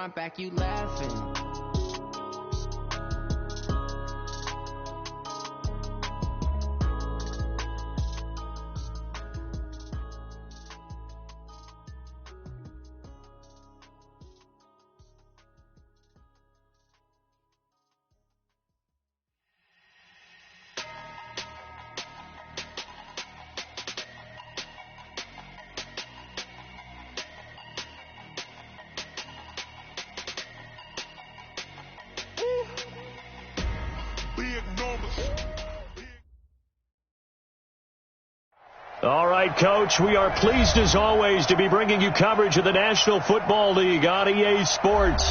my back, you laughing. All right, Coach, we are pleased as always to be bringing you coverage of the National Football League on EA Sports.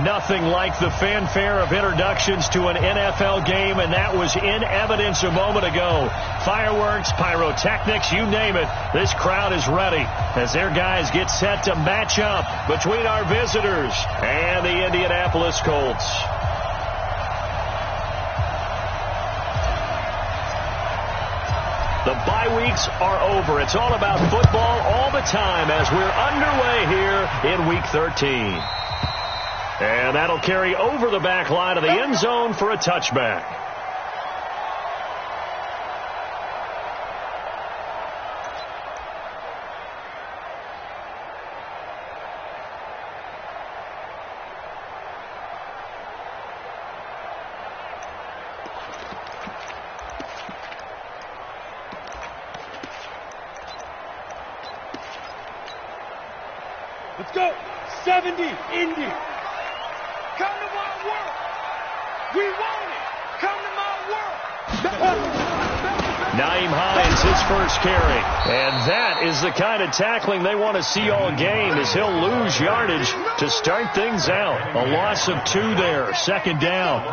Nothing like the fanfare of introductions to an NFL game, and that was in evidence a moment ago. Fireworks, pyrotechnics, you name it. This crowd is ready as their guys get set to match up between our visitors and the Indianapolis Colts. The bye weeks are over. It's all about football all the time as we're underway here in Week 13. And that'll carry over the back line of the end zone for a touchback. Let's go. 70, Indy. Come to my world. We want it. Come to my world. Nyheim Hines, his first carry. And that is the kind of tackling they want to see all game as he'll lose yardage to start things out. A loss of 2 there, second down.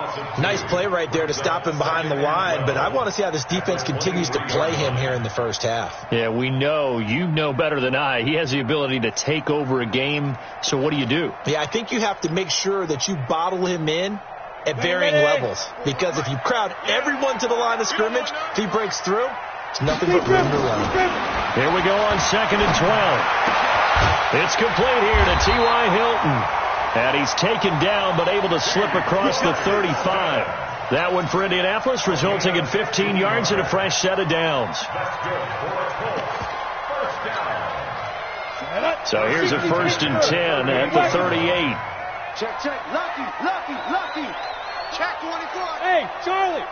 Nice play right there to stop him behind the line, but I want to see how this defense continues to play him here in the first half. Yeah, we know, you know better than I, he has the ability to take over a game, so what do you do? Yeah, I think you have to make sure that you bottle him in at varying levels, because if you crowd everyone to the line of scrimmage, if he breaks through, it's nothing but room to run. Here we go on 2nd and 12. It's complete here to T.Y. Hilton. And he's taken down but able to slip across the 35. That one for Indianapolis, resulting in 15 yards and a fresh set of downs. So here's a 1st and 10 at the 38. Check, check. Lucky. Check 24. Hey, Charlie.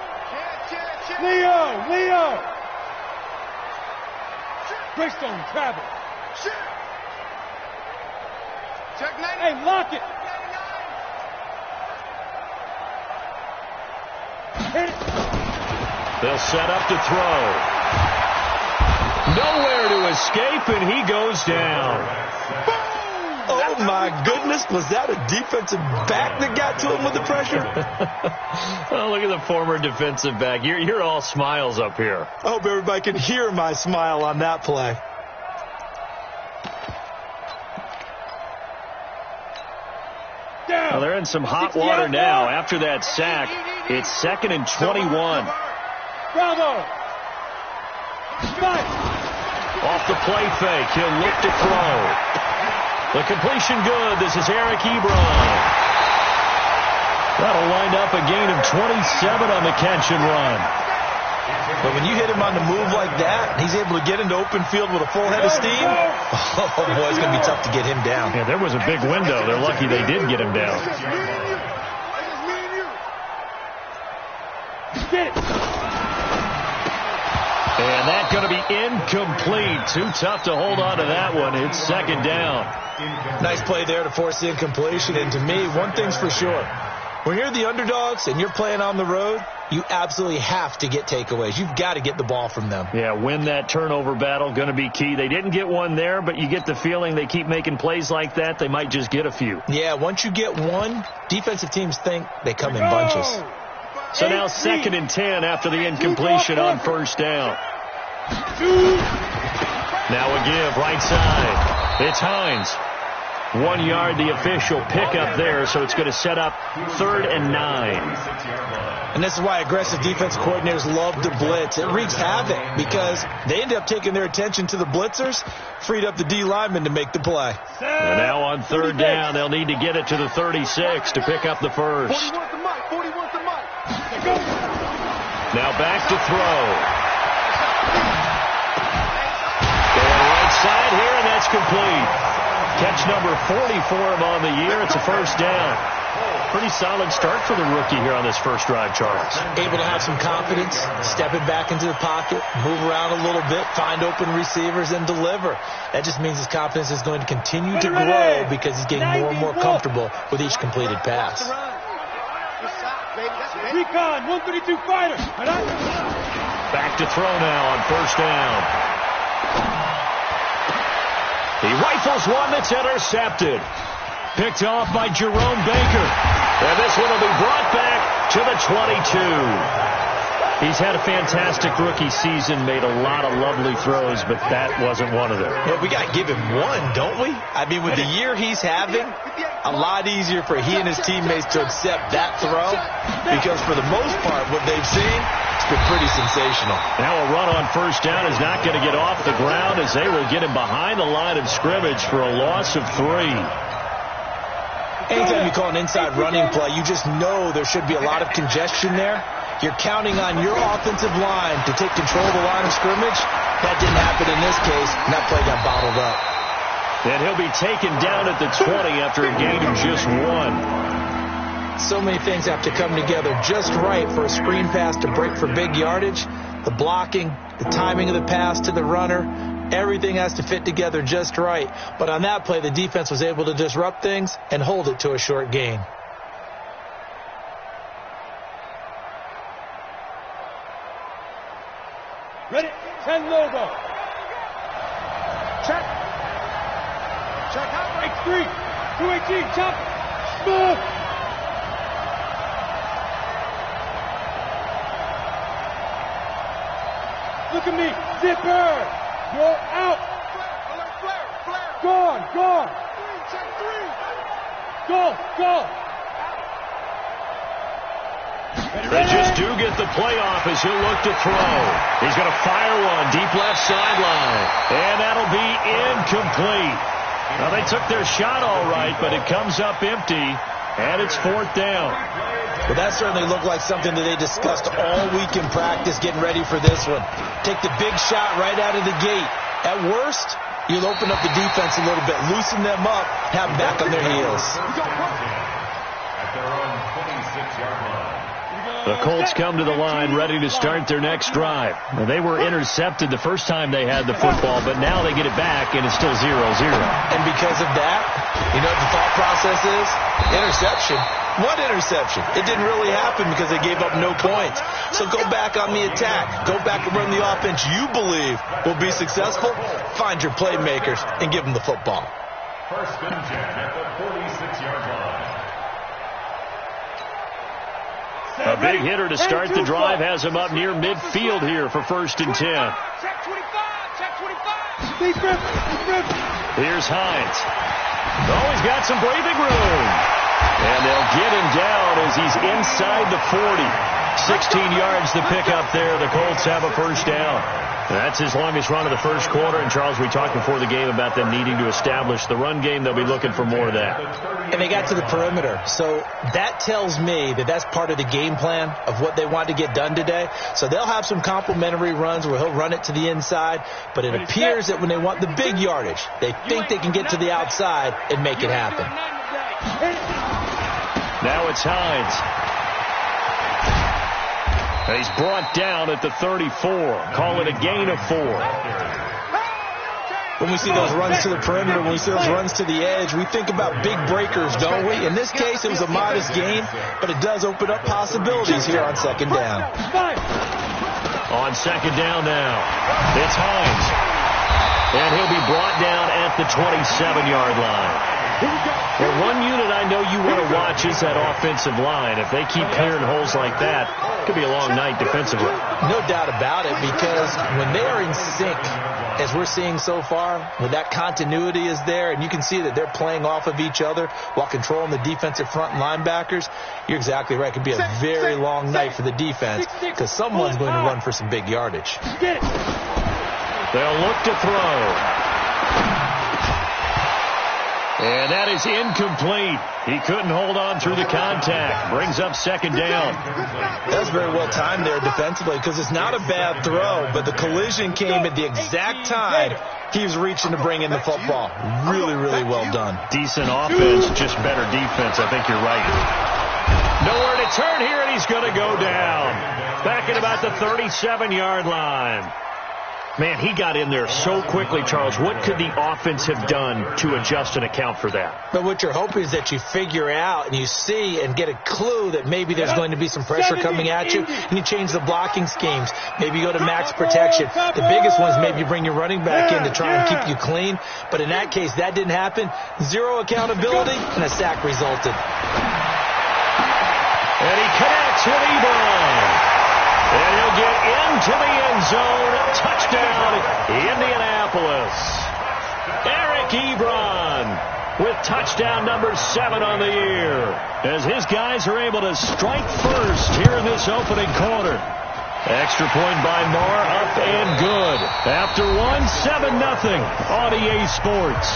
Check. Leo. Brickstone, travel. Check 90. Hey, lock it. Hit it. They'll set up to throw. Nowhere to escape, and he goes down. Oh, my goodness. Was that a defensive back that got to him with the pressure? Oh, look at the former defensive back. You're all smiles up here. I hope everybody can hear my smile on that play. Well, they're in some hot water now. After that sack, it's 2nd and 21. Bravo. Off the play fake, he'll look to throw. The completion good. This is Eric Ebron. That'll wind up a gain of 27 on the catch and run. But when you hit him on the move like that, he's able to get into open field with a full head of steam. Oh, boy, it's going to be tough to get him down. Yeah, there was a big window. They're lucky they did get him down. And that's going to be incomplete. Too tough to hold on to that one. It's 2nd down. Nice play there to force the incompletion. And to me, one thing's for sure. When you're the underdogs and you're playing on the road, you absolutely have to get takeaways. You've got to get the ball from them. Yeah, win that turnover battle, going to be key. They didn't get one there, but you get the feeling they keep making plays like that, they might just get a few. Yeah, once you get one, defensive teams think they come in bunches. So now 2nd and 10 after the incompletion on 1st down. Now a give, right side. It's Hines. 1 yard, the official pickup there, so it's going to set up 3rd and 9. And this is why aggressive defense coordinators love to blitz. It wreaks havoc because they end up taking their attention to the blitzers, freed up the D lineman to make the play. And now on 3rd down, they'll need to get it to the 36 to pick up the first. Now back to throw. Going right side here, and that's complete. Catch number 40 for him on the year. It's a first down. Pretty solid start for the rookie here on this first drive, Charles. Able to have some confidence, stepping back into the pocket, move around a little bit, find open receivers, and deliver. That just means his confidence is going to continue to grow because he's getting more and more comfortable with each completed pass. Recon, 132 fighter. Back to throw now on first down. He rifles one that's intercepted. Picked off by Jerome Baker. And this one will be brought back to the 22. He's had a fantastic rookie season, made a lot of lovely throws, but that wasn't one of them. Well, we got to give him one, don't we? I mean, with the year he's having, a lot easier for he and his teammates to accept that throw because for the most part, what they've seen, it's been pretty sensational. Now a run on first down is not going to get off the ground as they will get him behind the line of scrimmage for a loss of 3. Anytime you call an inside running play, you just know there should be a lot of congestion there. You're counting on your offensive line to take control of the line of scrimmage. That didn't happen in this case, and that play got bottled up. And he'll be taken down at the 20 after a gain of just 1. So many things have to come together just right for a screen pass to break for big yardage. The blocking, the timing of the pass to the runner, everything has to fit together just right. But on that play, the defense was able to disrupt things and hold it to a short gain. Ready? 10 logo. Check. Check out. Break 3. 218. Chop. Smooth. Look at me. Zipper. You're out. Flare. Gone. Check 3. Go. They just do get the playoff as he'll look to throw. He's going to fire one deep left sideline. And that'll be incomplete. Now, they took their shot all right, but it comes up empty, and it's 4th down. Well, that certainly looked like something that they discussed all week in practice, getting ready for this one. Take the big shot right out of the gate. At worst, you'll open up the defense a little bit, loosen them up, have them back on their heels. At their own 26-yard line. The Colts come to the line ready to start their next drive. Now, they were intercepted the first time they had the football, but now they get it back, and it's still 0-0. And because of that, you know what the thought process is? Interception. What interception? It didn't really happen because they gave up no points. So go back on the attack. Go back and run the offense you believe will be successful. Find your playmakers and give them the football. First and 10 at the 46-yard line. A big hitter to start the drive has him up near midfield here for 1st and 10. Check 25. Deep rip. Here's Hines. Oh, he's got some breathing room. And they'll get him down as he's inside the 40. 16 yards to pick up there. The Colts have a first down. That's his longest run of the first quarter. And, Charles, we talked before the game about them needing to establish the run game. They'll be looking for more of that. And they got to the perimeter. So that tells me that that's part of the game plan of what they want to get done today. So they'll have some complementary runs where he'll run it to the inside. But it appears that when they want the big yardage, they think they can get to the outside and make it happen. Now it's Hines. He's brought down at the 34. Call it a gain of 4. When we see those runs to the perimeter, when we see those runs to the edge, we think about big breakers, don't we? In this case, it was a modest gain, but it does open up possibilities here on second down. On second down now, it's Hines. And he'll be brought down at the 27-yard line. Well, one unit I know you want to watch is that offensive line. If they keep clearing holes like that, it could be a long night defensively. No doubt about it, because when they are in sync, as we're seeing so far, when that continuity is there, and you can see that they're playing off of each other while controlling the defensive front linebackers, you're exactly right. It could be a very long night for the defense because someone's going to run for some big yardage. They'll look to throw. And that is incomplete. He couldn't hold on through the contact. Brings up second down. That's very well timed there defensively because it's not a bad throw, but the collision came at the exact time he was reaching to bring in the football. Really, really well done. Decent offense, just better defense. I think you're right. Nowhere to turn here, and he's going to go down. Back at about the 37-yard line. Man, he got in there so quickly, Charles. What could the offense have done to adjust and account for that? But what you're hoping is that you figure out and you see and get a clue that maybe there's going to be some pressure coming at you, and you change the blocking schemes. Maybe you go to max protection. The biggest one is maybe you bring your running back in to try and keep you clean. But in that case, that didn't happen. Zero accountability, and a sack resulted. And he connects with Ebron. And he'll get into the end zone. Touchdown, Indianapolis. Eric Ebron with touchdown number 7 on the year, as his guys are able to strike first here in this opening quarter. Extra point by Marr, up and good. After 7-0 on EA Sports.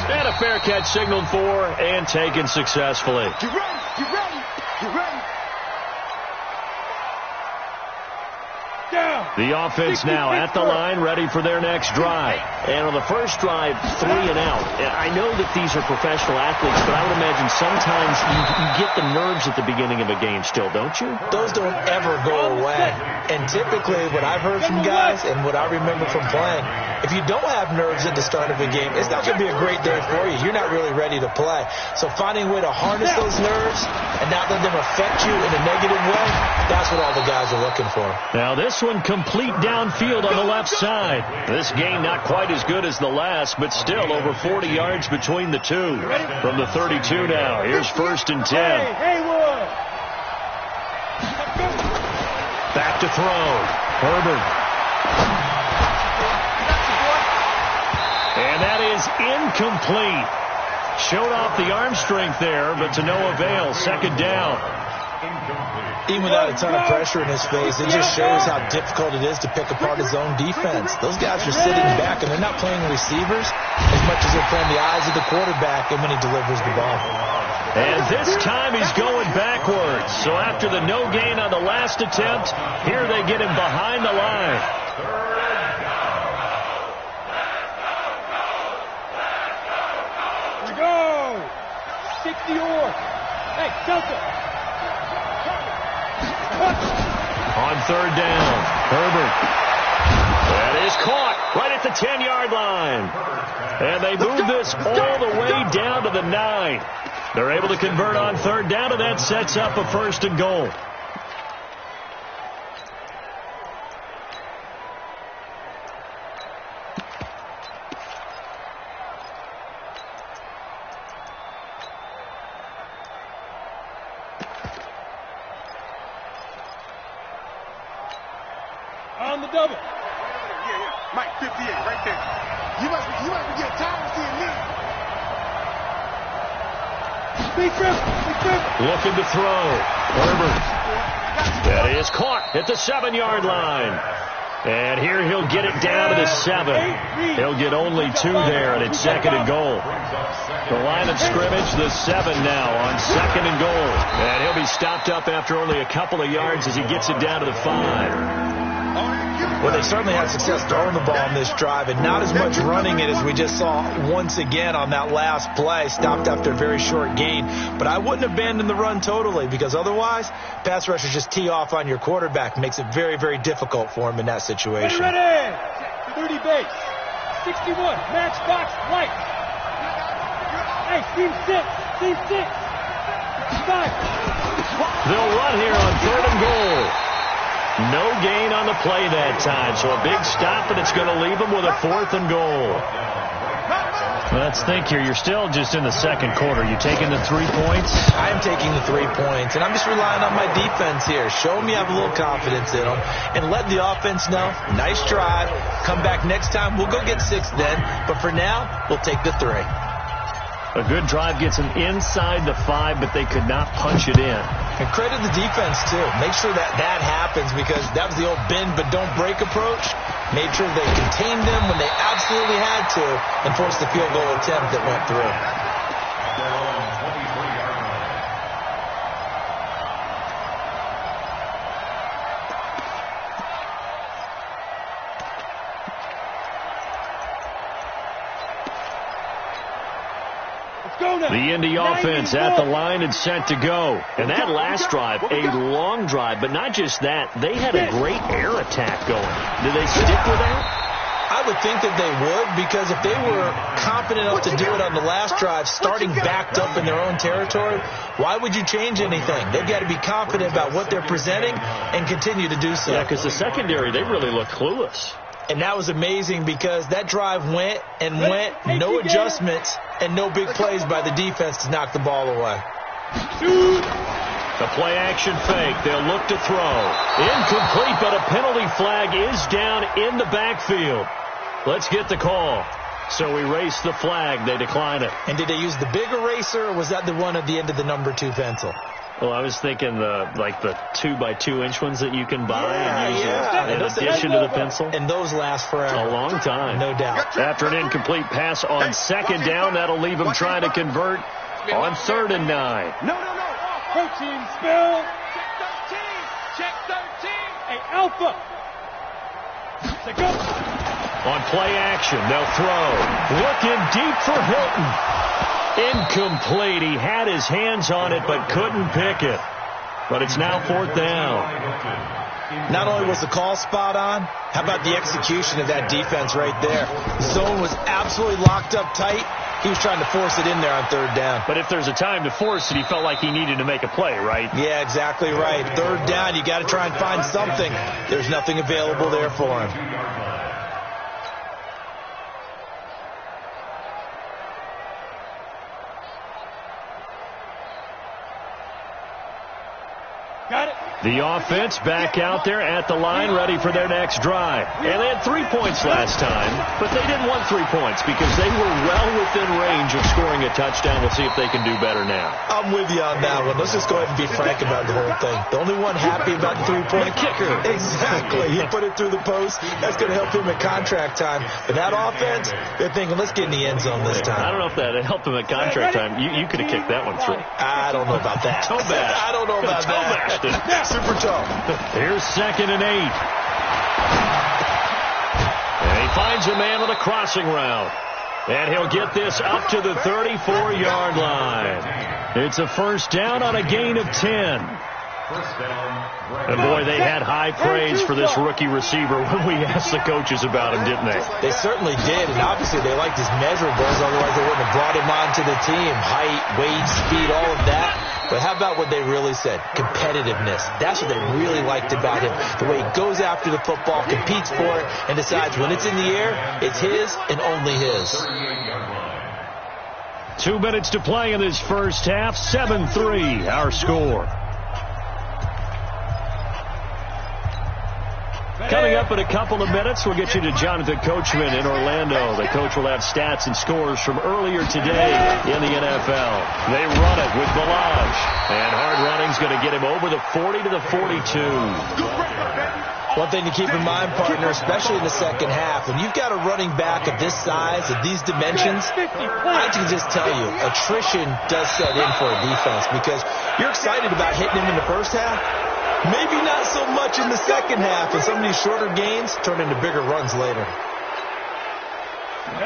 And a fair catch signaled for and taken successfully. You ready? You ready? You ready? Down. The offense now at the line, ready for their next drive. And on the first drive, 3 and out. I know that these are professional athletes, but I would imagine sometimes you get the nerves at the beginning of a game still, don't you? Those don't ever go away. And typically what I've heard from guys and what I remember from playing, if you don't have nerves at the start of a game, it's not going to be a great day for you. You're not really ready to play. So finding a way to harness those nerves and not let them affect you in a negative way, that's what all the guys are looking for. Now this one complete downfield on the left side. This game not quite as good as the last, but still over 40 yards between the two. From the 32 now, here's 1st and 10. Haywood. Back to throw. Herbert. And that is incomplete. Showed off the arm strength there, but to no avail. Second down. Even without a ton of pressure in his face, it just shows how difficult it is to pick apart his own defense. Those guys are sitting back, and they're not playing receivers as much as they're playing the eyes of the quarterback and when he delivers the ball. And this time he's going backwards. So after the no gain on the last attempt, here they get him behind the line. Here we go. 60 or. Hey, Delta. On 3rd down, Herbert. That is caught right at the 10-yard line. And they move this all the way down to the 9. They're able to convert on 3rd down, and that sets up a 1st and goal. On the double. Yeah. Mike 58 right there. You must be getting tired of seeing me. Big trip. Looking to throw. Herbert. That is caught at the 7-yard line. And here he'll get it down to the 7. He'll get only 2 there, and it's 2nd and goal. The line of scrimmage, the 7 now on 2nd and goal. And he'll be stopped up after only a couple of yards as he gets it down to the 5. Well, they certainly had success throwing the ball on this drive and not as much running it as we just saw once again on that last play, stopped after a very short gain. But I wouldn't abandon the run totally, because otherwise pass rushers just tee off on your quarterback. Makes it very, very difficult for him in that situation. Ready. 30 base. 61. Match box right. Hey, team 6. 5. They'll run here on 3rd and goal. No gain on the play that time, so a big stop, and it's going to leave them with a 4th and goal. Let's think here. You're still just in the second quarter. You taking the 3 points? I am taking the 3 points, and I'm just relying on my defense here. Show me I have a little confidence in them, and let the offense know, nice drive. Come back next time. We'll go get 6 then, but for now, we'll take the 3. A good drive gets them inside the 5, but they could not punch it in. And credit the defense, too. Make sure that happens, because that was the old bend but don't break approach. Made sure they contained them when they absolutely had to and forced the field goal attempt that went through. The Indy offense at the line and set to go. And that last drive, a long drive, but not just that. They had a great air attack going. Did they stick with that? I would think that they would, because if they were confident enough to do it on the last drive, starting backed up in their own territory, why would you change anything? They've got to be confident about what they're presenting and continue to do so. Yeah, because the secondary, they really look clueless. And that was amazing, because that drive went and went, no adjustments, and no big plays by the defense to knock the ball away. The play-action fake. They'll look to throw. Incomplete, but a penalty flag is down in the backfield. Let's get the call. So we erase the flag. They decline it. And did they use the big eraser, or was that the one at the end of the number 2 pencil? Well, I was thinking the 2x2-inch ones that you can buy and use in addition to the pencil. And those last forever. A long time. No doubt. After an incomplete pass on second down, that'll leave them trying to convert on 3rd and 9. No. Protein spill. Check 13. Hey, Alpha. Say go. On play action, they'll throw. Looking deep for Hilton. Incomplete. He had his hands on it but couldn't pick it. But it's now 4th down. Not only was the call spot on, how about the execution of that defense right there? The zone was absolutely locked up tight. He was trying to force it in there on 3rd down. But if there's a time to force it, he felt like he needed to make a play, right? Yeah, exactly right. 3rd down, you got to try and find something. There's nothing available there for him. Got it. The offense back out there at the line, ready for their next drive. And they had 3 points last time, but they didn't want 3 points because they were well within range of scoring a touchdown. We'll see if they can do better now. I'm with you on that one. Let's just go ahead and be frank about the whole thing. The only one happy about the 3-point kicker. Exactly. He put it through the post. That's going to help him at contract time. But that offense, they're thinking, let's get in the end zone this time. I don't know if that helped him at contract time. You could have kicked that one through. I don't know about that. Toe bash. I don't know about that. Super tough. Here's 2nd and 8. And he finds a man with a crossing route. And he'll get this up to the 34-yard line. It's a 1st down on a gain of 10. And boy, they had high praise for this rookie receiver when we asked the coaches about him, didn't they? They certainly did, and obviously they liked his measurables, otherwise they wouldn't have brought him onto the team. Height, weight, speed, all of that. But how about what they really said? Competitiveness. That's what they really liked about him. The way he goes after the football, competes for it, and decides when it's in the air, it's his and only his. 2 minutes to play in this first half. 7-3, our score. Coming up in a couple of minutes, we'll get you to Jonathan Coachman in Orlando. The coach will have stats and scores from earlier today in the NFL. They run it with Balaj. And hard running's going to get him over the 40 to the 42. One thing to keep in mind, partner, especially in the second half, when you've got a running back of this size, of these dimensions, I can just tell you, attrition does set in for a defense because you're excited about hitting him in the first half. Maybe not so much in the second half, and some of these shorter gains turn into bigger runs later.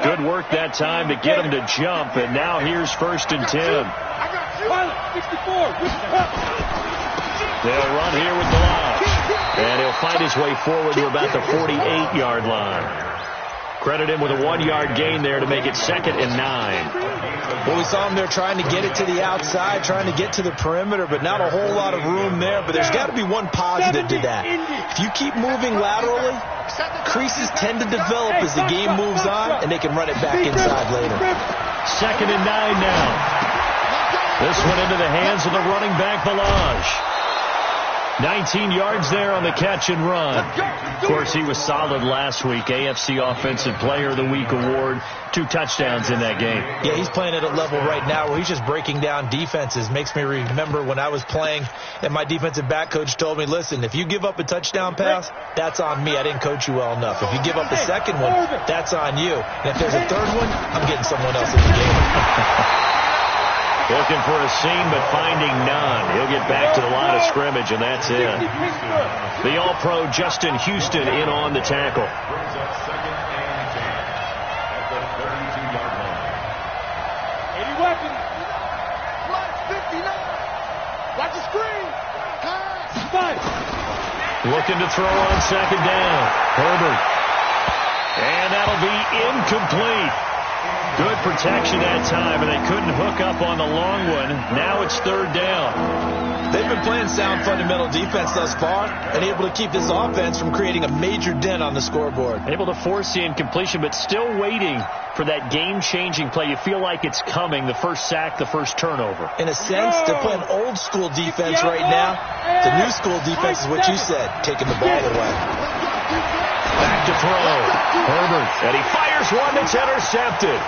Good work that time to get him to jump, and now here's 1st and 10. They'll run here with Balaj, and he'll find his way forward to about the 48-yard line. Credit him with a 1-yard gain there to make it 2nd and 9. Well, we saw him there trying to get it to the outside, trying to get to the perimeter, but not a whole lot of room there. But there's got to be one positive to that. If you keep moving laterally, creases tend to develop as the game moves on, and they can run it back inside later. 2nd and 9 now. This one into the hands of the running back, Ballage. 19 yards there on the catch and run. Of course, he was solid last week. AFC Offensive Player of the Week award. 2 touchdowns in that game. Yeah, he's playing at a level right now where he's just breaking down defenses. Makes me remember when I was playing and my defensive back coach told me, listen, if you give up a touchdown pass, that's on me. I didn't coach you well enough. If you give up a second one, that's on you. And if there's a third one, I'm getting someone else in the game. Looking for a seam, but finding none. He'll get back to the line of scrimmage, and that's it. The All-Pro Justin Houston in on the tackle. Brings up 2nd and 10 at the 32-yard line. 80 weapons. Watch 59. Watch the screen. Spike. Looking to throw on 2nd down. Herbert. And that'll be incomplete. Good protection that time, and they couldn't hook up on the long one. Now it's 3rd down. They've been playing sound fundamental defense thus far and able to keep this offense from creating a major dent on the scoreboard. Able to force the incompletion, but still waiting for that game-changing play. You feel like it's coming, the first sack, the first turnover. In a sense, they're playing old-school defense right now. The new-school defense is what you said, taking the ball away. Back to throw. Herbert. And he fires one that's intercepted.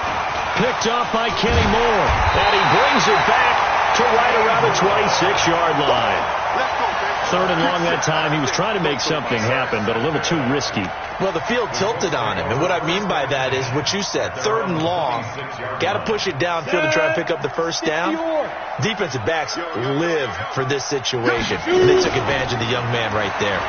Picked off by Kenny Moore. And he brings it back to right around the 26-yard line. 3rd and long that time. He was trying to make something happen, but a little too risky. Well, the field tilted on him. And what I mean by that is what you said. 3rd and long. Got to push it downfield to try to pick up the first down. Defensive backs live for this situation. And they took advantage of the young man right there.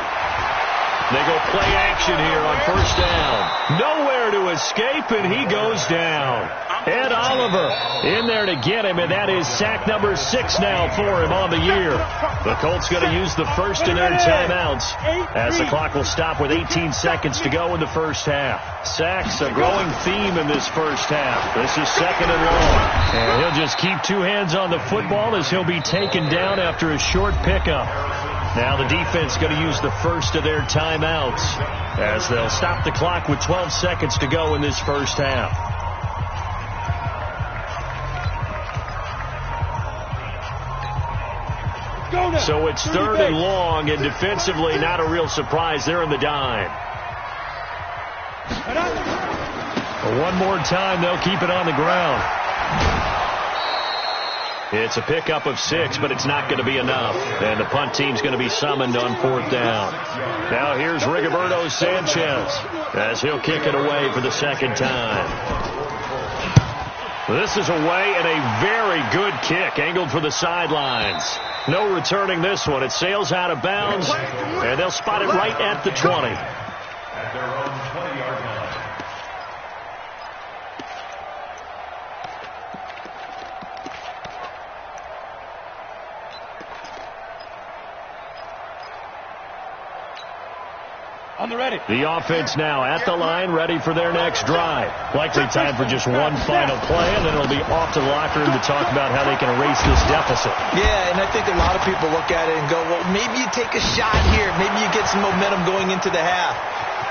They go play action here on 1st down. Nowhere to escape, and he goes down. Ed Oliver in there to get him, and that is sack number 6 now for him on the year. The Colts going to use the first of their timeouts as the clock will stop with 18 seconds to go in the first half. Sacks, a growing theme in this first half. This is 2nd and long. And he'll just keep 2 hands on the football as he'll be taken down after a short pickup. Now the defense going to use the first of their timeouts as they'll stop the clock with 12 seconds to go in this first half. So it's 3rd and long, and defensively not a real surprise. They're in the dime. One more time, they'll keep it on the ground. It's a pickup of 6, but it's not going to be enough. And the punt team's going to be summoned on 4th down. Now here's Rigoberto Sanchez as he'll kick it away for the 2nd time. This is away and a very good kick, angled for the sidelines. No returning this one. It sails out of bounds, and they'll spot it right at the 20. At their own 20-yard line. On the ready. The offense now at the line, ready for their next drive. Likely time for just one final play, and then it'll be off to the locker room to talk about how they can erase this deficit. Yeah, and I think a lot of people look at it and go, well, maybe you take a shot here. Maybe you get some momentum going into the half.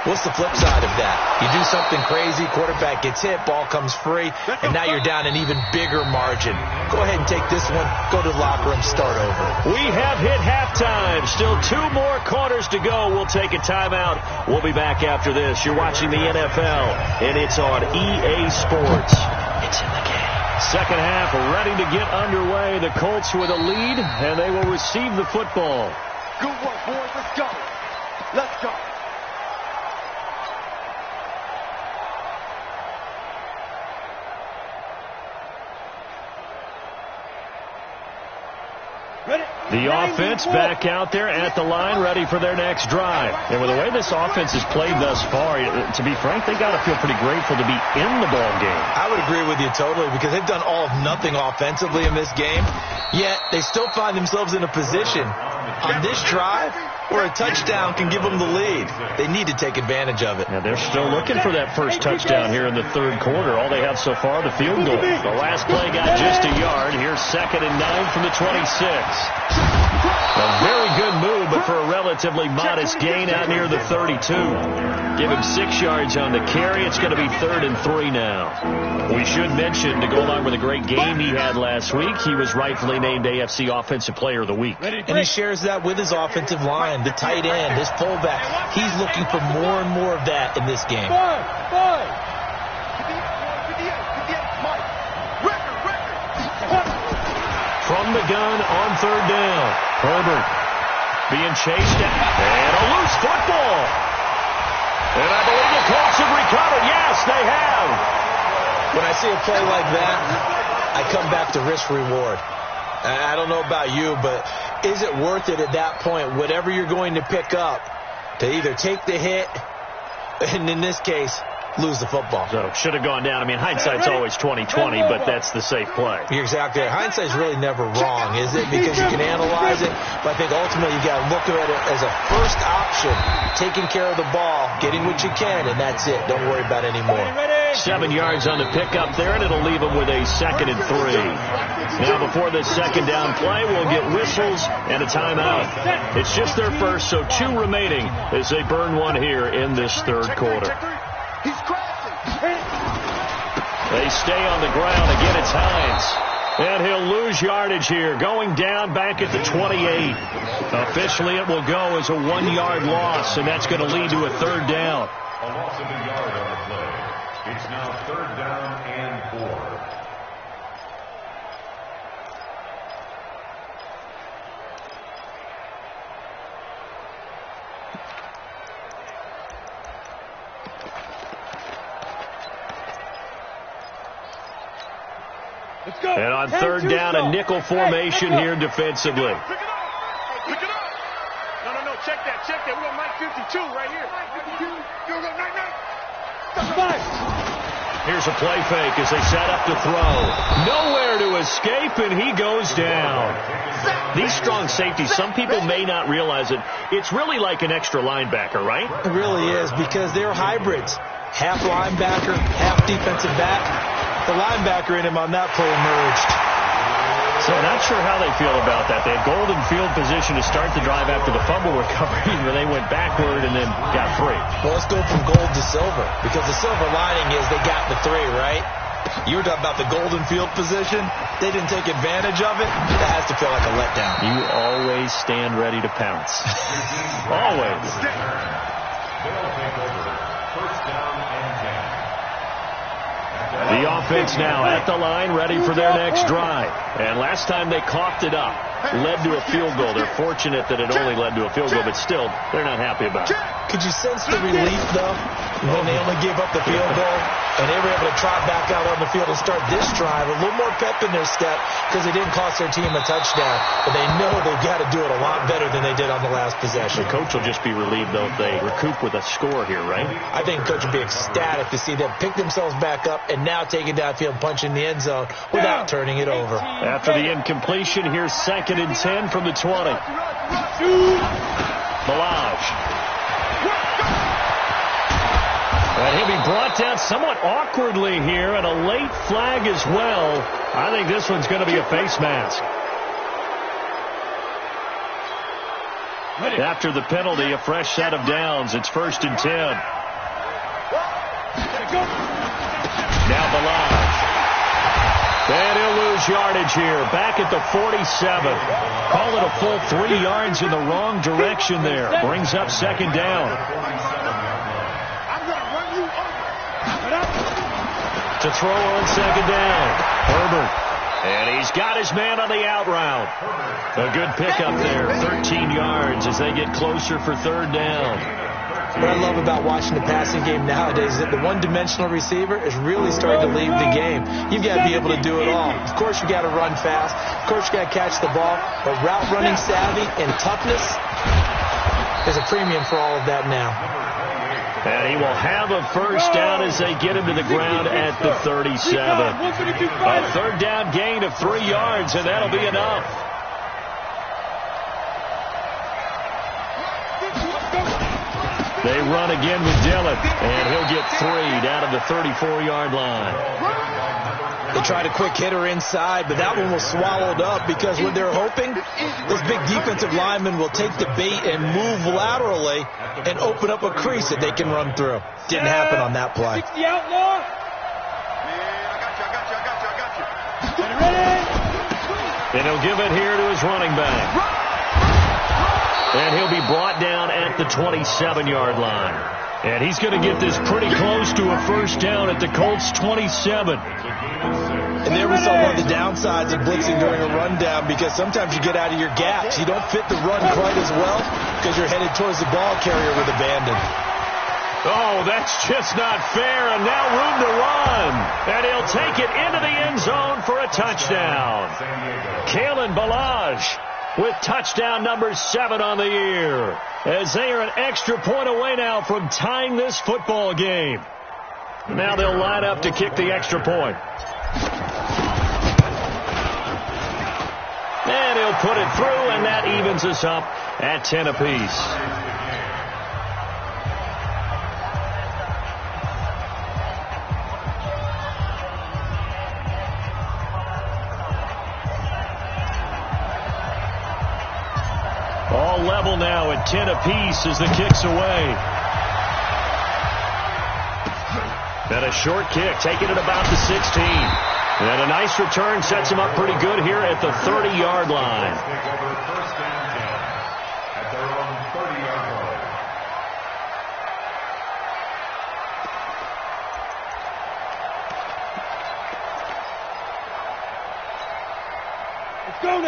What's the flip side of that? You do something crazy, quarterback gets hit, ball comes free, and now you're down an even bigger margin. Go ahead and take this one, go to the locker room, start over. We have hit halftime. Still 2 more quarters to go. We'll take a timeout. We'll be back after this. You're watching the NFL, and it's on EA Sports. It's in the game. Second half ready to get underway. The Colts with a lead, and they will receive the football. Good work, boys. Let's go. Let's go. The offense back out there at the line, ready for their next drive. And with the way this offense has played thus far, to be frank, they got to feel pretty grateful to be in the ball game. I would agree with you totally, because they've done all of nothing offensively in this game, yet they still find themselves in a position On this drive, where a touchdown can give them the lead, they need to take advantage of it. Now they're still looking for that first touchdown here in the third quarter. All they have so far, the field goal. The last play got just a yard. Here's 2nd and 9 from the 26. A very good move, but for a relatively modest gain out near the 32. Give him 6 yards on the carry. It's going to be 3rd and 3 now. We should mention, to go along with a great game he had last week, he was rightfully named AFC Offensive Player of the Week. And he shares that with his offensive line, the tight end, his fullback. He's looking for more and more of that in this game. From the gun on 3rd down. Herbert being chased down. And a loose football. And I believe the Colts have recovered. Yes, they have. When I see a play like that, I come back to risk reward. I don't know about you, but is it worth it at that point, whatever you're going to pick up, to either take the hit, and in this case, lose the football? So should have gone down. I mean, hindsight's always 20/20, but that's the safe play. You're exactly right. Hindsight's really never wrong, is it? Because you can analyze it, but I think ultimately you got to look at it as a first option, taking care of the ball, getting what you can, and that's it. Don't worry about any more. 7 yards on the pickup there, and it'll leave them with a 2nd and 3. Now, before this 2nd down play, we'll get whistles and a timeout. It's just their first, so 2 remaining as they burn one here in this third quarter. They stay on the ground. Again, it's Hines. And he'll lose yardage here, going down back at the 28. Officially, it will go as a 1-yard loss, and that's going to lead to a 3rd down. A loss of a yard on the play. It's now 3rd down and 4. And on 3rd down, a nickel formation here defensively. Pick it up. No. Check that. We got Mike 52 right here. Here's a play fake as they set up to throw. Nowhere to escape, and he goes down. These strong safeties, some people may not realize it. It's really like an extra linebacker, right? It really is, because they're hybrids. Half linebacker, half defensive back. The linebacker in him on that play emerged. So not sure how they feel about that. They had golden field position to start the drive after the fumble recovery, but they went backward and then got 3. Well, let's go from gold to silver, because the silver lining is they got the 3, right? You were talking about the golden field position. They didn't take advantage of it. That has to feel like a letdown. You always stand ready to pounce. Always. They'll take over. 1st down and 10. The offense now at the line, ready for their next drive. And last time they coughed it up, led to a field goal. They're fortunate that it only led to a field goal, but still, they're not happy about it. Could you sense the relief, though, when they only gave up the field goal and they were able to trot back out on the field and start this drive? A little more pep in their step because they didn't cost their team a touchdown, but they know they've got to do it a lot better than they did on the last possession. The coach will just be relieved, though, if they recoup with a score here, right? I think coach will be ecstatic to see them pick themselves back up and now take it downfield, punch in the end zone without turning it over. After the incompletion, here's 2nd and 10 from the 20. Ballage. And he'll be brought down somewhat awkwardly here, and a late flag as well. I think this one's going to be a face mask. After the penalty, a fresh set of downs. It's 1st and 10. Now Ballage. And he'll lose yardage here. Back at the 47. Call it a full 3 yards in the wrong direction there. Brings up 2nd down. To throw on 2nd down. Herbert. And he's got his man on the out route. A good pickup there. 13 yards as they get closer for 3rd down. What I love about watching the passing game nowadays is that the one-dimensional receiver is really starting to leave the game. You've got to be able to do it all. Of course, you got to run fast. Of course, you got to catch the ball. But route running savvy and toughness, there's a premium for all of that now. And he will have a 1st down as they get him to the ground at the 37. A 3rd down gain of 3 yards, and that'll be enough. They run again with Dillon, and he'll get 3 down to the 34-yard line. They tried a quick hitter inside, but that one was swallowed up because what they're hoping, this big defensive lineman will take the bait and move laterally and open up a crease that they can run through. Didn't happen on that play. 60 outlaw. And he'll give it here to his running back. And he'll be brought down at the 27-yard line. And he's going to get this pretty close to a first down at the Colts' 27. And there we saw one of the downsides of blitzing during a rundown, because sometimes you get out of your gaps. You don't fit the run quite as well because you're headed towards the ball carrier with abandon. Oh, that's just not fair, and now room to run. And he'll take it into the end zone for a touchdown. Kalen Ballage with touchdown number 7 on the year, as they are an extra point away now from tying this football game. Now they'll line up to kick the extra point. And he'll put it through, and that evens us up at 10 apiece. All level now at 10 apiece as the kick's away. And a short kick, taking it about the 16. And a nice return sets him up pretty good here at the 30-yard line. First down 10 at their own 30-yard line.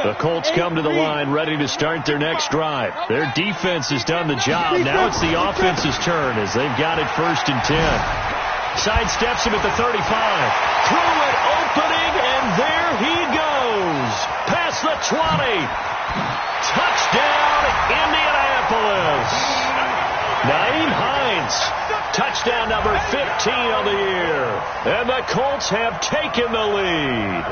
The Colts come to the line ready to start their next drive. Their defense has done the job. Now it's the offense's turn as they've got it 1st and 10. Sidesteps him at the 35. Through it, opening, and there he goes. Past the 20. Touchdown, Indianapolis. Nyheim Hines. Touchdown number 15 on the year. And the Colts have taken the lead.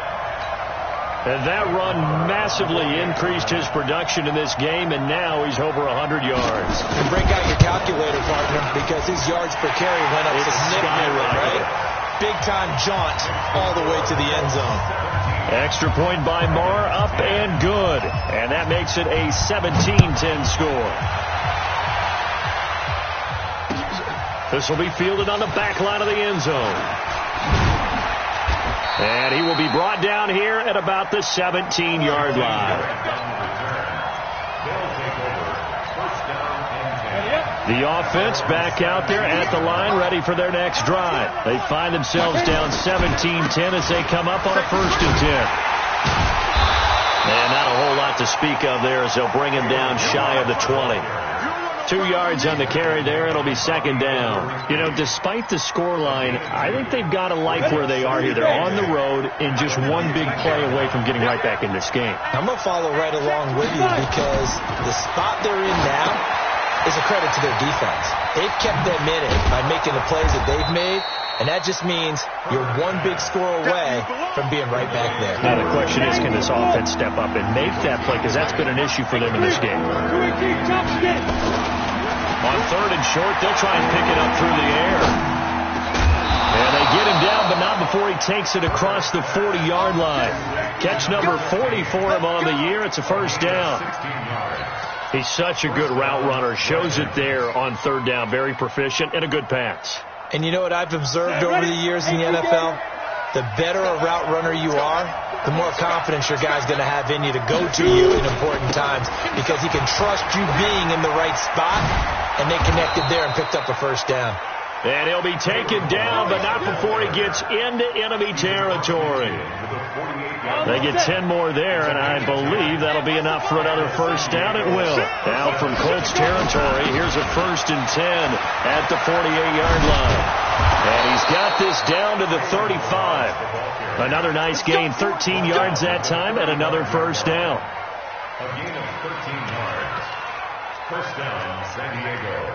And that run massively increased his production in this game, and now he's over 100 yards. And break out your calculator, partner, because his yards per carry went up significantly, right? Big-time jaunt all the way to the end zone. Extra point by Marr, up and good. And that makes it a 17-10 score. This will be fielded on the back line of the end zone. And he will be brought down here at about the 17-yard line. The offense back out there at the line, ready for their next drive. They find themselves down 17-10 as they come up on a 1st and 10. And not a whole lot to speak of there as they'll bring him down shy of the 20. 2 yards on the carry there. It'll be 2nd down. You know, despite the scoreline, I think they've got to like where they are here. They're on the road and just one big play away from getting right back in this game. I'm going to follow right along with you because the spot they're in now is a credit to their defense. They've kept them in it by making the plays that they've made, and that just means you're one big score away from being right back there. Now the question is, can this offense step up and make that play? Because that's been an issue for them in this game. On 3rd and short, they'll try and pick it up through the air. And they get him down, but not before he takes it across the 40-yard line. Catch number 40 for him on the year. It's a 1st down. He's such a good route runner. Shows it there on 3rd down. Very proficient and a good pass. And you know what I've observed over the years in the NFL? The better a route runner you are, the more confidence your guy's going to have in you to go to you in important times because he can trust you being in the right spot, and they connected there and picked up a 1st down. And he'll be taken down, but not before he gets into enemy territory. They get 10 more there, and I believe that'll be enough for another 1st down. It will. Now from Colts territory, here's a 1st and 10 at the 48-yard line. And he's got this down to the 35. Another nice gain, 13 yards that time, and another 1st down. A gain of 13 yards. 1st down, San Diego.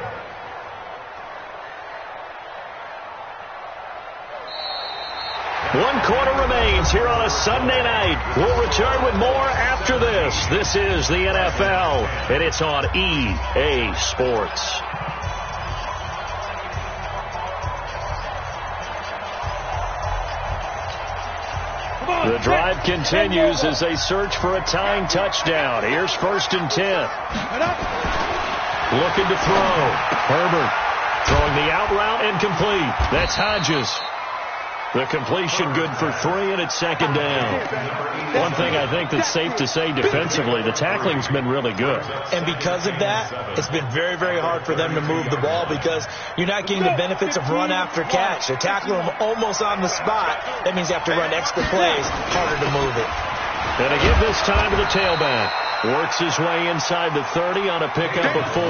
One quarter remains here on a Sunday night. We'll return with more after this. This is the NFL, and it's on EA Sports. drive continues as they search for a tying touchdown. Here's 1st and 10. Looking to throw. Herbert throwing the out route and complete. That's Hodges. The completion good for 3, and it's 2nd down. One thing I think that's safe to say defensively, the tackling's been really good. And because of that, it's been very, very hard for them to move the ball because you're not getting the benefits of run after catch. They're tackling them almost on the spot. That means you have to run extra plays, harder to move it. And to give this time to the tailback. Works his way inside the 30 on a pickup of 4.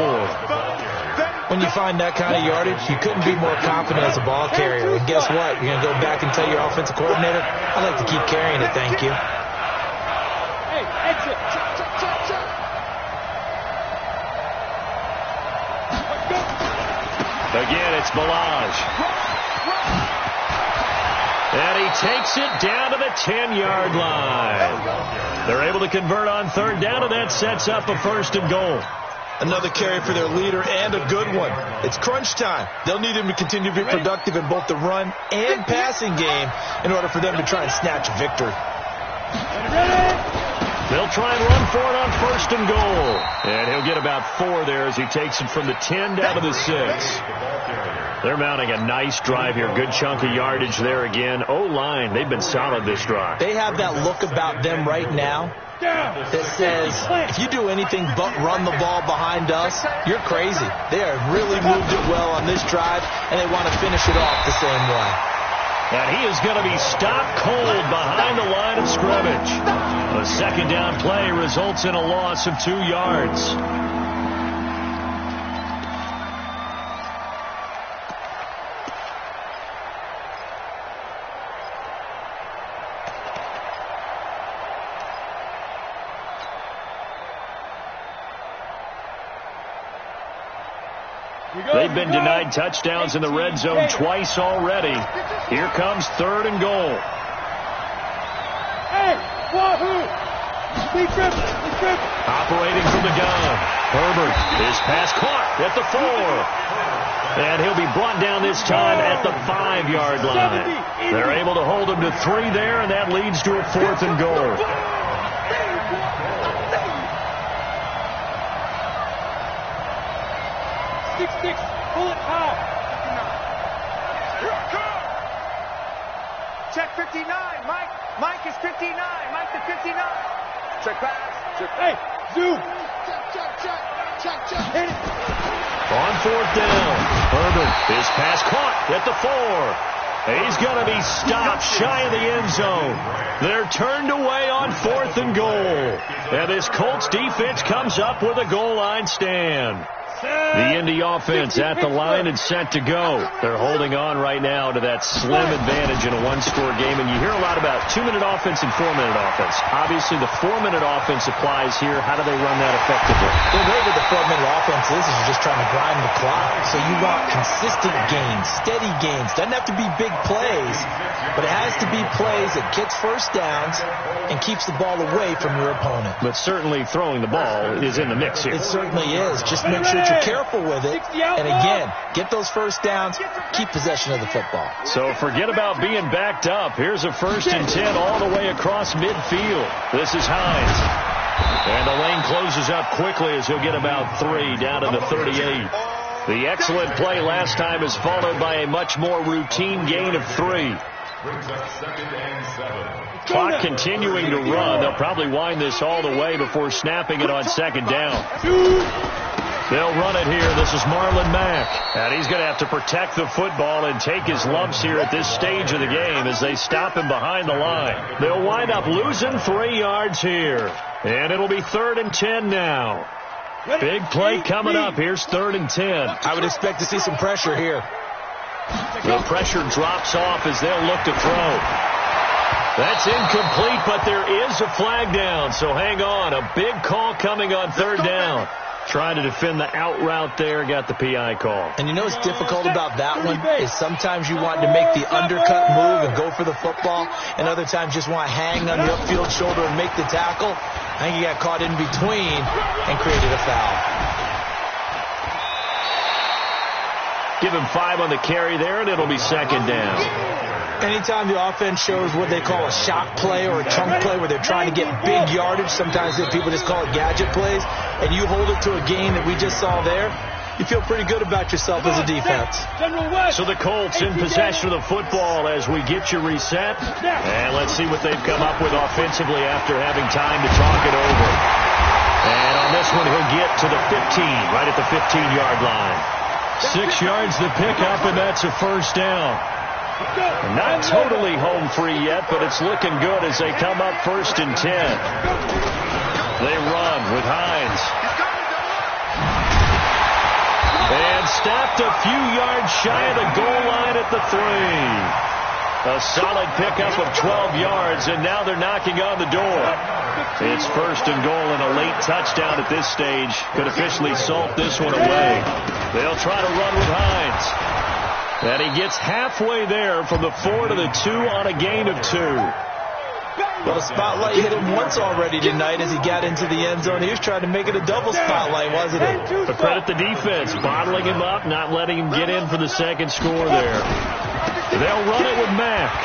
When you find that kind of yardage, you couldn't be more confident as a ball carrier. And guess what? You're going to go back and tell your offensive coordinator, I'd like to keep carrying it, thank you. Hey, exit. Check. Again, it's Ballage. And he takes it down to the 10-yard line. They're able to convert on 3rd down, and that sets up a 1st and goal. Another carry for their leader and a good one. It's crunch time. They'll need him to continue to be productive in both the run and passing game in order for them to try and snatch a victory. They'll try and run for it on 1st and goal. And he'll get about 4 there as he takes it from the 10 down to the 6. They're mounting a nice drive here. Good chunk of yardage there again. O-line, they've been solid this drive. They have that look about them right now that says, if you do anything but run the ball behind us, you're crazy. They have really moved it well on this drive, and they want to finish it off the same way. And he is going to be stopped cold behind the line of scrimmage. A 2nd down play results in a loss of 2 yards. They've been denied touchdowns in the red zone twice already. Here comes 3rd and goal. Hey, wahoo! Be tripping. Operating from the gun. Herbert, his pass caught at the 4. And he'll be brought down this time at the 5-yard line. They're able to hold him to 3 there, and that leads to a 4th and goal. 6-6, pull it high. Here I come. Check 59, Mike. Mike is 59. Mike to 59. Check pass. Check. Hey, zoom. Check. Hit it. On 4th down, Herbert, his pass caught at the 4. He's going to be stopped shy of the end zone. They're turned away on 4th and goal. And this Colts defense comes up with a goal line stand. The Indy offense at the line and set to go. They're holding on right now to that slim advantage in a 1-score game. And you hear a lot about 2-minute offense and 4-minute offense. Obviously, the 4-minute offense applies here. How do they run that effectively? The way that the 4-minute offense is you're just trying to grind the clock. So you want consistent gains, steady gains. Doesn't have to be big plays, but it has to be plays that gets 1st downs and keeps the ball away from your opponent. But certainly throwing the ball is in the mix here. It certainly is. Just make sure you're careful with it. And again, get those 1st downs, keep possession of the football. So forget about being backed up. Here's a 1st and 10 all the way across midfield. This is Hines. And the lane closes up quickly as he'll get about 3 down to the 38. The excellent play last time is followed by a much more routine gain of 3. Clock continuing to run. They'll probably wind this all the way before snapping it on 2nd down. They'll run it here. This is Marlon Mack. And he's going to have to protect the football and take his lumps here at this stage of the game as they stop him behind the line. They'll wind up losing 3 yards here. And it'll be 3rd and 10 now. Big play coming up. Here's 3rd and 10. I would expect to see some pressure here. The pressure drops off as they'll look to throw. That's incomplete, but there is a flag down, so hang on. A big call coming on 3rd down. Trying to defend the out route there, got the PI call. And you know what's difficult about that one is sometimes you want to make the undercut move and go for the football, and other times just want to hang on the upfield shoulder and make the tackle. I think he got caught in between and created a foul. Give him 5 on the carry there, and it'll be 2nd down. Anytime the offense shows what they call a shot play or a chunk play where they're trying to get big yardage, sometimes people just call it gadget plays, and you hold it to a gain that we just saw there, you feel pretty good about yourself as a defense. So the Colts in possession of the football as we get you reset. And let's see what they've come up with offensively after having time to talk it over. And on this one, he'll get to the 15, right at the 15-yard line. 6 yards to pick up, and that's a first down. Not totally home free yet, but it's looking good as they come up 1st and 10. They run with Hines. And stopped a few yards shy of the goal line at the 3. A solid pickup of 12 yards, and now they're knocking on the door. It's 1st and goal and a late touchdown at this stage could officially salt this one away. They'll try to run with Hines. And he gets halfway there from the 4 to the 2 on a gain of 2. Well, the spotlight hit him once already tonight as he got into the end zone. He was trying to make it a double spotlight, wasn't it? But credit the defense, bottling him up, not letting him get in for the second score there. They'll run it with Mack.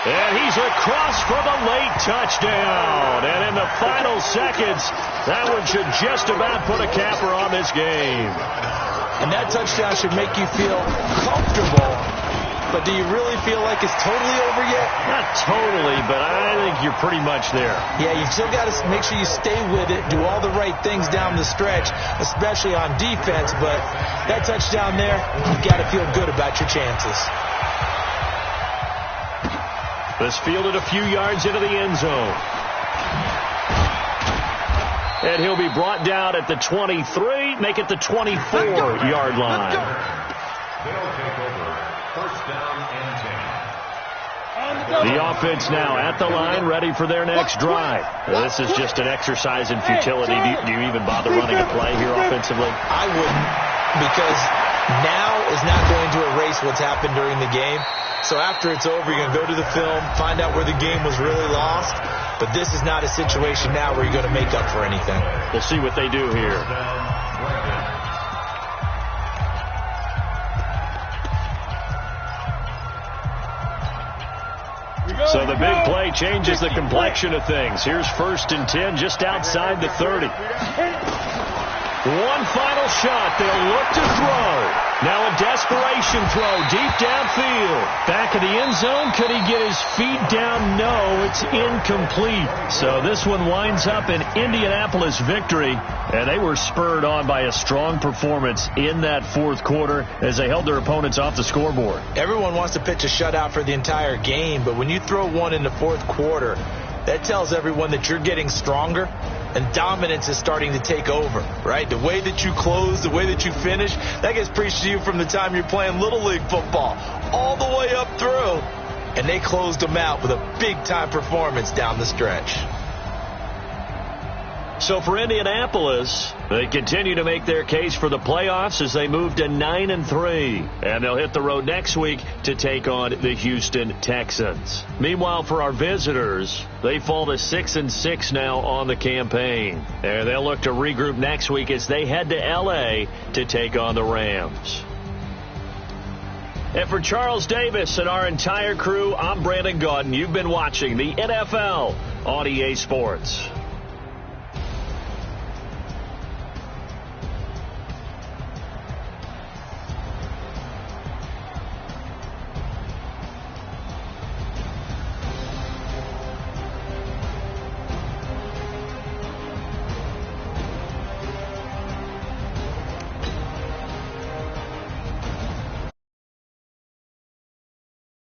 And he's across for the late touchdown. And in the final seconds, that one should just about put a capper on this game. And that touchdown should make you feel comfortable. But do you really feel like it's totally over yet? Not totally, but I think you're pretty much there. Yeah, you still got to make sure you stay with it, do all the right things down the stretch, especially on defense. But that touchdown there, you've got to feel good about your chances. This fielded a few yards into the end zone. And he'll be brought down at the 23, make it the 24-yard line. They'll take over. 1st down and 10. The offense now at the line, ready for their next drive. This is just an exercise in futility. Do you even bother running a play here offensively? I wouldn't, because now is not going to erase what's happened during the game. So after it's over, you're going to go to the film, find out where the game was really lost. But this is not a situation now where you're going to make up for anything. We'll see what they do here. So the big play changes the complexion of things. Here's 1st and 10 just outside the 30. One final shot. They'll look to throw. Now a desperation throw deep downfield. Back of the end zone. Could he get his feet down? No, it's incomplete. So this one winds up an Indianapolis victory. And they were spurred on by a strong performance in that 4th quarter as they held their opponents off the scoreboard. Everyone wants to pitch a shutout for the entire game, but when you throw one in the 4th quarter, that tells everyone that you're getting stronger and dominance is starting to take over, right? The way that you close, the way that you finish, that gets preached to you from the time you're playing Little League football all the way up through. And they closed them out with a big-time performance down the stretch. So for Indianapolis, they continue to make their case for the playoffs as they move to 9-3. And they'll hit the road next week to take on the Houston Texans. Meanwhile, for our visitors, they fall to 6-6 now on the campaign. And they'll look to regroup next week as they head to L.A. to take on the Rams. And for Charles Davis and our entire crew, I'm Brandon Gaudin. You've been watching the NFL on EA Sports.